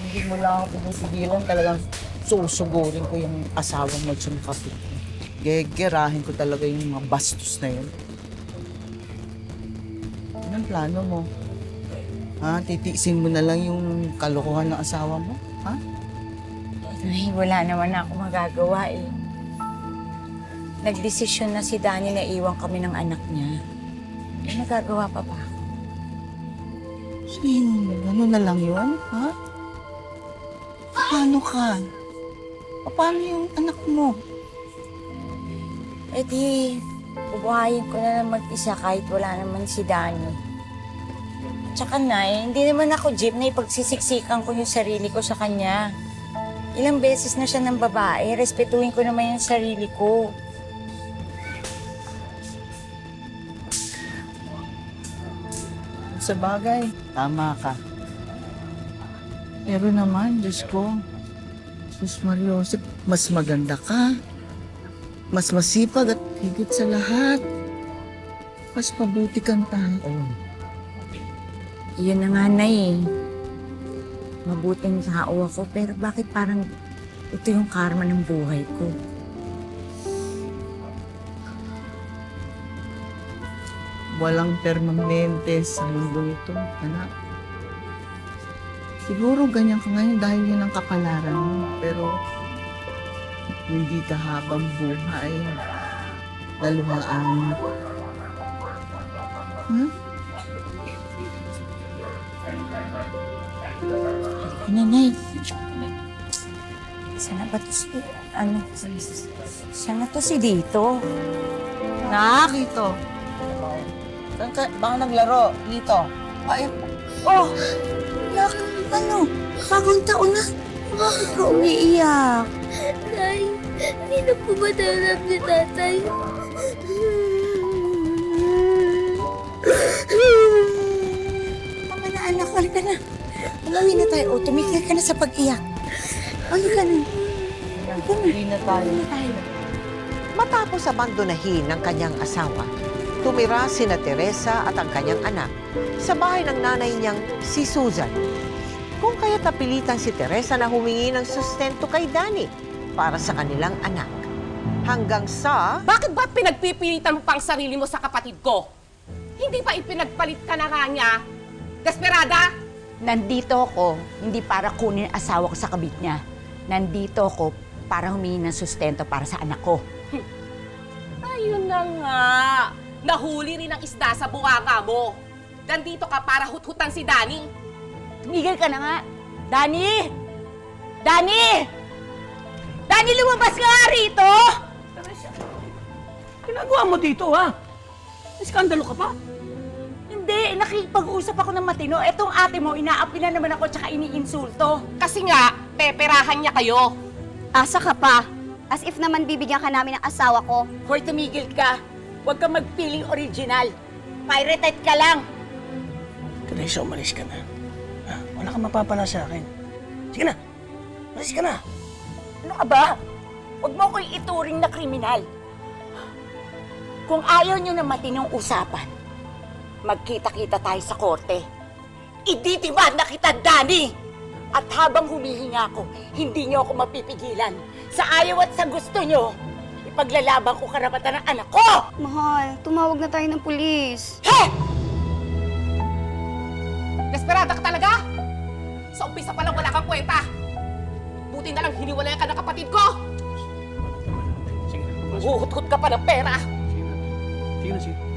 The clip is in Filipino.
Hindi mo lang ako pinisigilan. Talagang susugurin ko yung asawang magsumakapit. Gegerahin ko talaga yung mga bastos na yun. Anong plano mo? Ha? Titiisin mo na lang yung kalokohan ng asawa mo? Ha? Ay, wala naman ako magagawa eh. Nagdesisyon na si Danny na iwan kami ng anak niya. Eh, magagawa pa ba ako? Sino? Ano na lang yun? Ha? Paano ka? Paano yung anak mo? Eh di, bubuhayin ko na lang mag-isa kahit wala naman si Danny. Tsaka na hindi naman ako jeep na ipagsiksikan ko yung sarili ko sa kanya. Ilang beses na siya ng babae, respetuhin ko naman yung sarili ko. Sa bagay, tama ka. Pero naman, Diyos ko, Diyos Mariosep, mas maganda ka. Mas masipag at higit sa lahat. Mas mabuti kang tao. Yun na nga, Nay. Mabuting tao ako, pero bakit parang ito yung karma ng buhay ko? Walang permanente sa mundo ito, anak. Siguro ganyan ka ngayon dahil yun ang kapalaran mo. Pero hindi ka habang buhay na lumaan. Hmm? Nanay, sana ba to si... Sana to si Dito? Nak! Dito. Saan ka? Baka naglaro. Dito. Ay, Oh! Nak, ano? Bagong taon na. Bakit ka umiiyak? Nay, hindi na po ba tanap ni tatay? Tama na anak, halika na. Umuwi na tayo. O, tumigil ka na sa pag-iyak. Halika na. hindi na tayo. Matapos abandonahin ng kanyang asawa, tumira sina Teresa at ang kanyang anak sa bahay ng nanay niyang si Susan. Kung kaya't napilitan si Teresa na humingi ng sustento kay Danny para sa kanilang anak. Hanggang sa... Bakit ba pinagpipilitan mo pang sarili mo sa kapatid ko? Hindi pa ipinagpalit ka na nga niya? Desperada? Nandito ako, hindi para kunin ang asawa ko sa kabit niya. Nandito ako para humingi ng sustento para sa anak ko. Ayun na nga. Nahuli rin ang isda sa bunganga mo. Nandito ka para hut-hutan si Danny. Tumigil ka na nga. Danny! Danny! Danny, lumabas ka nga rito! Ginagawa mo dito, ha? Iskandalo ka pa? Hindi, nakipag-usap ako ng matino. Etong ate mo, inaapi na naman ako tsaka iniinsulto. Kasi nga, peperahan niya kayo. Asa ka pa? As if naman bibigyan ka namin ng asawa ko. Hoy, tumigil ka. Huwag kang magpiling original. Pirated ka lang. Teresa, umalis ka na. Ha? Wala kang mapapala sa akin. Sige na. Umalis ka na. Ano ka ba? Huwag mo ko'y ituring na kriminal. Kung ayaw nyo na matinong usapan, magkita-kita tayo sa korte. Iditibad na kita, Danny! At habang humihinga ako, hindi nyo ako mapipigilan. Sa ayaw at sa gusto nyo, ipaglalaban ko karapatan ng anak ko! Mahal, tumawag na tayo ng pulis. He! Desperada ka talaga? Sa umpisa pa lang wala kang kwenta. Buti na lang hiniwalayan ka ng kapatid ko. Sige na. Huhut-hut ka pa ng pera. Sige na. Sige na, sige.